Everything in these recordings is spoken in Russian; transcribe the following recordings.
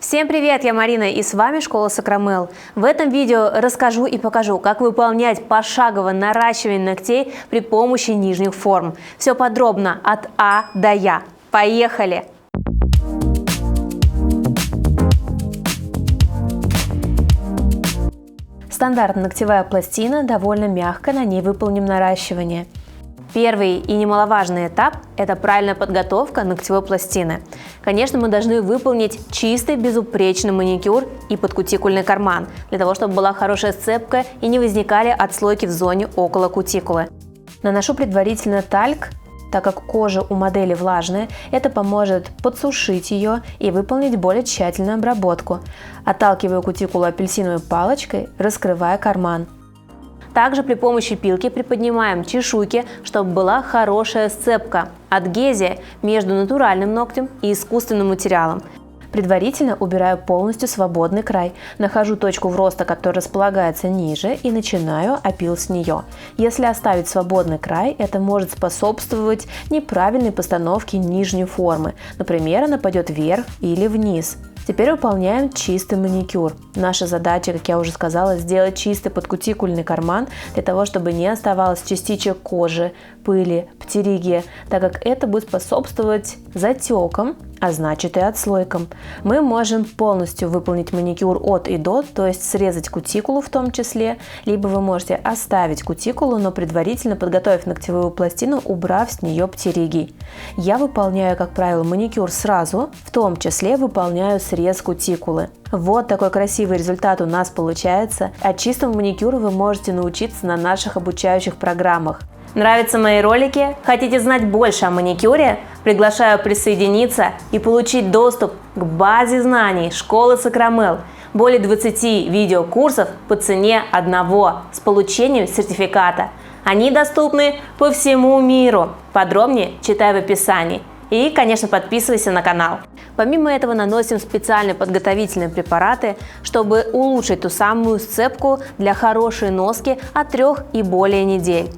Всем привет, я Марина и с вами Школа Сакрамел. В этом видео расскажу и покажу, как выполнять пошаговое наращивание ногтей при помощи нижних форм. Все подробно от А до Я. Поехали! Стандартная ногтевая пластина довольно мягкая, на ней выполним наращивание. Первый и немаловажный этап – это правильная подготовка ногтевой пластины. Конечно, мы должны выполнить чистый, безупречный маникюр и подкутикульный карман, для того, чтобы была хорошая сцепка и не возникали отслойки в зоне около кутикулы. Наношу предварительно тальк, так как кожа у модели влажная, это поможет подсушить ее и выполнить более тщательную обработку. Отталкиваю кутикулу апельсиновой палочкой, раскрывая карман. Также при помощи пилки приподнимаем чешуйки, чтобы была хорошая сцепка, адгезия между натуральным ногтем и искусственным материалом. Предварительно убираю полностью свободный край, нахожу точку вроста, которая располагается ниже, и начинаю опил с нее. Если оставить свободный край, это может способствовать неправильной постановке нижней формы. Например, она пойдет вверх или вниз. Теперь выполняем чистый маникюр. Наша задача, как я уже сказала, сделать чистый подкутикульный карман, для того, чтобы не оставалось частичек кожи, пыли, птериги, так как это будет способствовать затекам, а значит и отслойкам. Мы можем полностью выполнить маникюр от и до, то есть срезать кутикулу в том числе, либо вы можете оставить кутикулу, но предварительно подготовив ногтевую пластину, убрав с нее птериги. Я выполняю, как правило, маникюр сразу, в том числе выполняю срез кутикулы. Вот такой красивый результат у нас получается. А чистому маникюру вы можете научиться на наших обучающих программах. Нравятся мои ролики? Хотите знать больше о маникюре? Приглашаю присоединиться и получить доступ к базе знаний Школы Сакрамел. Более 20 видеокурсов по цене одного с получением сертификата. Они доступны по всему миру. Подробнее читай в описании. И, конечно, подписывайся на канал. Помимо этого наносим специальные подготовительные препараты, чтобы улучшить ту самую сцепку для хорошей носки от 3 и более недель.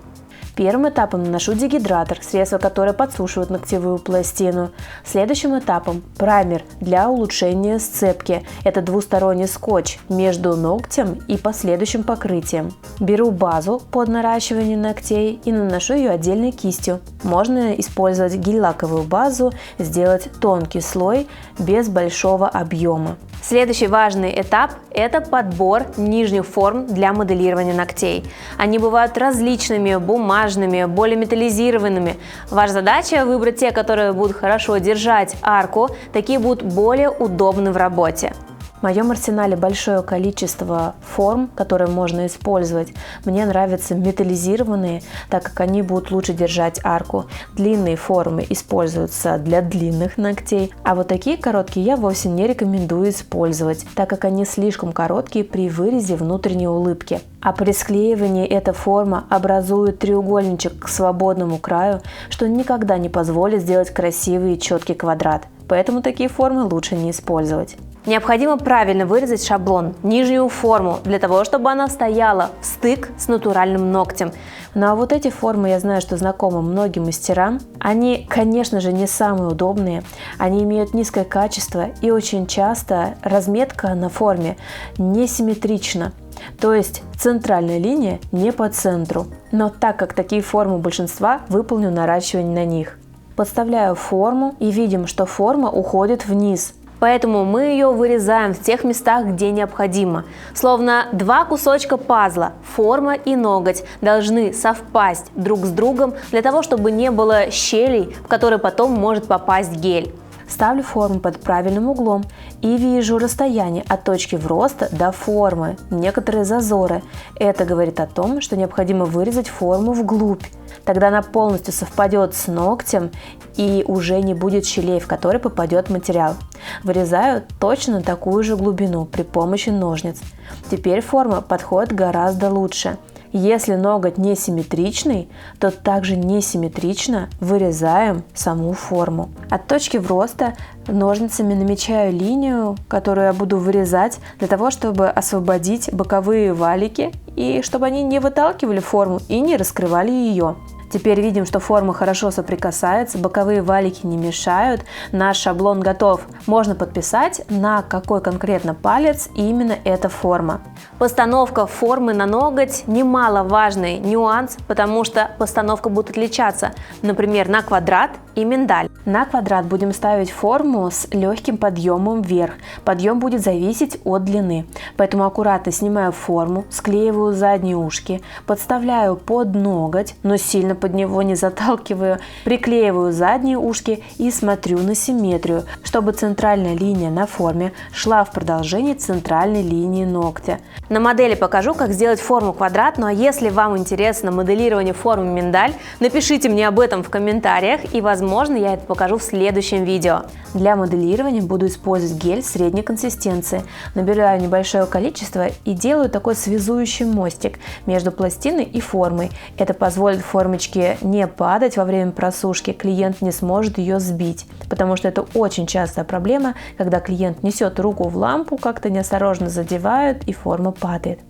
Первым этапом наношу дегидратор, средство, которое подсушивает ногтевую пластину. Следующим этапом праймер для улучшения сцепки. Это двусторонний скотч между ногтем и последующим покрытием. Беру базу под наращивание ногтей и наношу ее отдельной кистью. Можно использовать гель-лаковую базу, сделать тонкий слой без большого объема. Следующий важный этап – это подбор нижних форм для моделирования ногтей. Они бывают различными, бумажными, более металлизированными. Ваша задача – выбрать те, которые будут хорошо держать арку, такие будут более удобны в работе. В моем арсенале большое количество форм, которые можно использовать. Мне нравятся металлизированные, так как они будут лучше держать арку. Длинные формы используются для длинных ногтей, а вот такие короткие я вовсе не рекомендую использовать, так как они слишком короткие при вырезе внутренней улыбки. А при склеивании эта форма образует треугольничек к свободному краю, что никогда не позволит сделать красивый и четкий квадрат. Поэтому такие формы лучше не использовать. Необходимо правильно вырезать шаблон, нижнюю форму, для того, чтобы она стояла в стык с натуральным ногтем. Ну а вот эти формы, я знаю, что знакомы многим мастерам. Они, конечно же, не самые удобные, они имеют низкое качество и очень часто разметка на форме несимметрична. То есть центральная линия не по центру. Но так как такие формы у большинства, выполню наращивание на них. Подставляю форму и видим, что форма уходит вниз. Поэтому мы ее вырезаем в тех местах, где необходимо. Словно два кусочка пазла, форма и ноготь должны совпасть друг с другом для того, чтобы не было щелей, в которые потом может попасть гель. Ставлю форму под правильным углом и вижу расстояние от точки вроста до формы, некоторые зазоры. Это говорит о том, что необходимо вырезать форму вглубь. Тогда она полностью совпадет с ногтем и уже не будет щелей, в которые попадет материал. Вырезаю точно такую же глубину при помощи ножниц. Теперь форма подходит гораздо лучше. Если ноготь несимметричный, то также несимметрично вырезаем саму форму. От точки вроста ножницами намечаю линию, которую я буду вырезать для того, чтобы освободить боковые валики и чтобы они не выталкивали форму и не раскрывали ее. Теперь видим, что формы хорошо соприкасаются, боковые валики не мешают, наш шаблон готов. Можно подписать, на какой конкретно палец именно эта форма. Постановка формы на ноготь немаловажный нюанс, потому что постановка будет отличаться, например, на квадрат и миндаль. На квадрат будем ставить форму с легким подъемом вверх. Подъем будет зависеть от длины, поэтому аккуратно снимаю форму, склеиваю задние ушки, подставляю под ноготь, но сильно под него не заталкиваю, приклеиваю задние ушки и смотрю на симметрию, чтобы центральная линия на форме шла в продолжении центральной линии ногтя. На модели покажу, как сделать форму квадрат, ну а если вам интересно моделирование формы миндаль, напишите мне об этом в комментариях, и возможно я это покажу в следующем видео. Для моделирования буду использовать гель средней консистенции. Набираю небольшое количество и делаю такой связующий мостик между пластиной и формой. Это позволит формочке не падать во время просушки, клиент не сможет ее сбить, потому что это очень частая проблема, когда клиент несет руку в лампу, как-то неосторожно задевает и форма падает.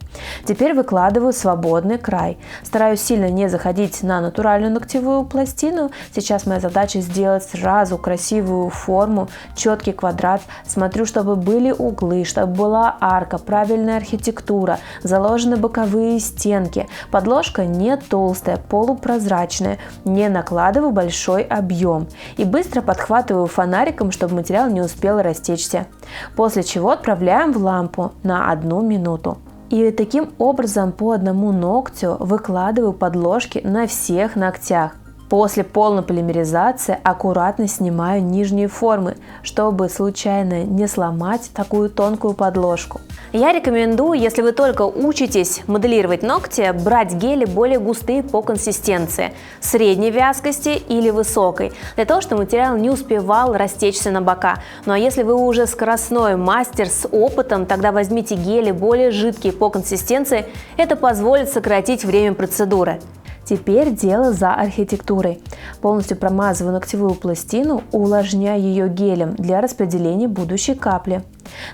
Теперь выкладываю свободный край. Стараюсь сильно не заходить на натуральную ногтевую пластину. Сейчас моя задача сделать сразу красивую форму, четкий квадрат. Смотрю, чтобы были углы, чтобы была арка, правильная архитектура, заложены боковые стенки. Подложка не толстая, полупрозрачная. Не накладываю большой объем. И быстро подхватываю фонариком, чтобы материал не успел растечься. После чего отправляем в лампу на 1 минуту. И таким образом по одному ногтю выкладываю подложки на всех ногтях. После полной полимеризации аккуратно снимаю нижние формы, чтобы случайно не сломать такую тонкую подложку. Я рекомендую, если вы только учитесь моделировать ногти, брать гели более густые по консистенции, средней вязкости или высокой, для того, чтобы материал не успевал растечься на бока. Ну а если вы уже скоростной мастер с опытом, тогда возьмите гели более жидкие по консистенции, это позволит сократить время процедуры. Теперь дело за архитектурой. Полностью промазываю ногтевую пластину, увлажняю ее гелем для распределения будущей капли.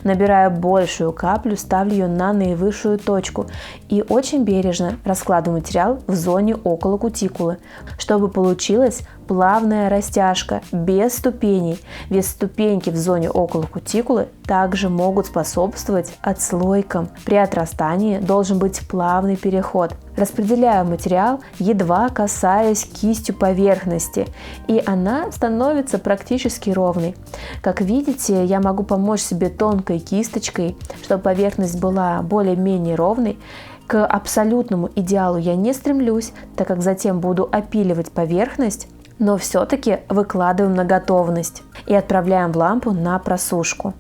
Набираю большую каплю, ставлю ее на наивысшую точку и очень бережно раскладываю материал в зоне около кутикулы, чтобы получилась плавная растяжка без ступеней. Ведь ступеньки в зоне около кутикулы также могут способствовать отслойкам. При отрастании должен быть плавный переход. Распределяю материал, едва касаясь кистью поверхности, и она становится практически ровной. Как видите, я могу помочь себе тонкой кисточкой, чтобы поверхность была более-менее ровной. К абсолютному идеалу я не стремлюсь, так как затем буду опиливать поверхность, но все-таки выкладываем на готовность и отправляем в лампу на просушку.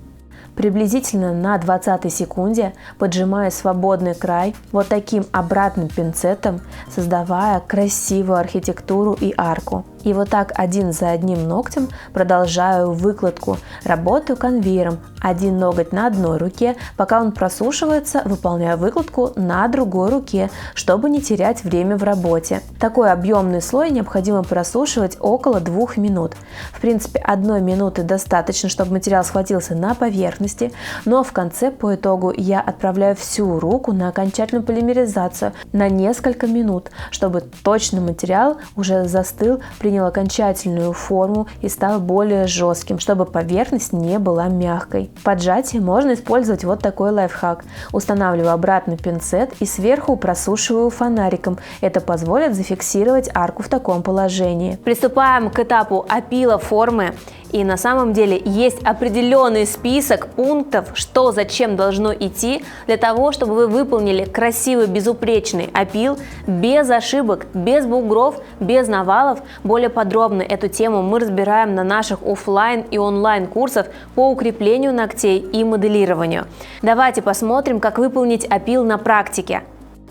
Приблизительно на 20 секунде поджимаю свободный край вот таким обратным пинцетом, создавая красивую архитектуру и арку. И вот так один за одним ногтем продолжаю выкладку. Работаю конвейером. Один ноготь на одной руке, пока он просушивается, выполняю выкладку на другой руке, чтобы не терять время в работе. Такой объемный слой необходимо просушивать около 2 минут. В принципе, 1 минуты достаточно, чтобы материал схватился на поверхности, но в конце по итогу я отправляю всю руку на окончательную полимеризацию на несколько минут, чтобы точный материал уже застыл, принял окончательную форму и стал более жестким, чтобы поверхность не была мягкой. В поджатии можно использовать вот такой лайфхак. Устанавливаю обратно пинцет и сверху просушиваю фонариком. Это позволит зафиксировать арку в таком положении. Приступаем к этапу опила формы. И на самом деле есть определенный список пунктов, что зачем должно идти для того, чтобы вы выполнили красивый безупречный опил без ошибок, без бугров, без навалов. Более подробно эту тему мы разбираем на наших офлайн и онлайн курсах по укреплению ногтей и моделированию. Давайте посмотрим, как выполнить опил на практике.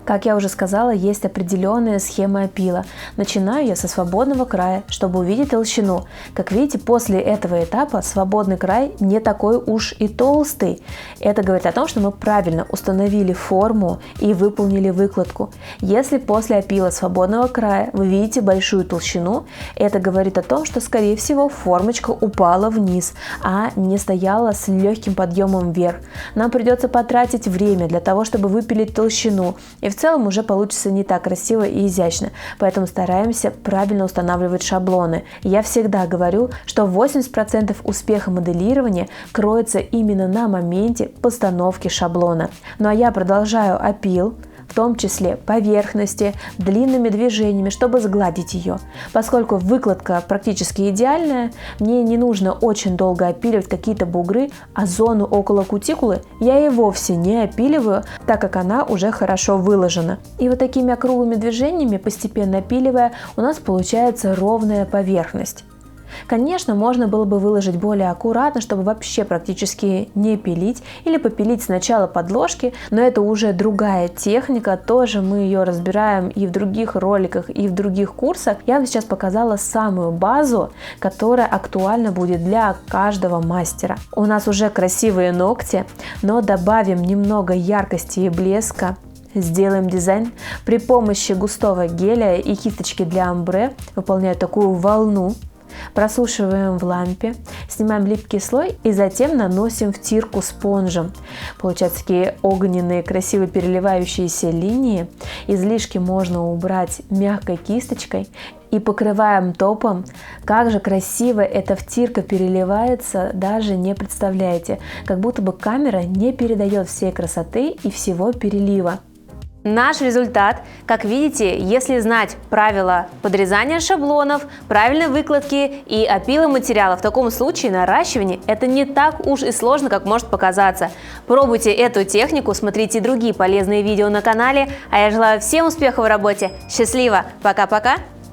Как я уже сказала, есть определенная схема опила. Начинаю я со свободного края, чтобы увидеть толщину. Как видите, после этого этапа свободный край не такой уж и толстый. Это говорит о том, что мы правильно установили форму и выполнили выкладку. Если после опила свободного края вы видите большую толщину, это говорит о том, что, скорее всего, формочка упала вниз, а не стояла с легким подъемом вверх. Нам придется потратить время для того, чтобы выпилить толщину. И в в целом уже получится не так красиво и изящно. Поэтому стараемся правильно устанавливать шаблоны. Я всегда говорю, что 80% успеха моделирования кроется именно на моменте постановки шаблона. Ну а я продолжаю опил, в том числе поверхности, длинными движениями, чтобы сгладить ее. Поскольку выкладка практически идеальная, мне не нужно очень долго опиливать какие-то бугры, а зону около кутикулы я и вовсе не опиливаю, так как она уже хорошо выложена. И вот такими округлыми движениями, постепенно опиливая, у нас получается ровная поверхность. Конечно, можно было бы выложить более аккуратно, чтобы вообще практически не пилить или попилить сначала подложки, но это уже другая техника, тоже мы ее разбираем и в других роликах, и в других курсах. Я вам сейчас показала самую базу, которая актуальна будет для каждого мастера. У нас уже красивые ногти, но добавим немного яркости и блеска. Сделаем дизайн при помощи густого геля и кисточки для омбре, выполняю такую волну. Просушиваем в лампе, снимаем липкий слой и затем наносим втирку спонжем. Получаются такие огненные, красиво переливающиеся линии. Излишки можно убрать мягкой кисточкой и покрываем топом. Как же красиво эта втирка переливается, даже не представляете. Как будто бы камера не передает всей красоты и всего перелива. Наш результат, как видите, если знать правила подрезания шаблонов, правильной выкладки и опилы материала, в таком случае наращивание это не так уж и сложно, как может показаться. Пробуйте эту технику, смотрите другие полезные видео на канале, а я желаю всем успехов в работе. Счастливо! Пока-пока!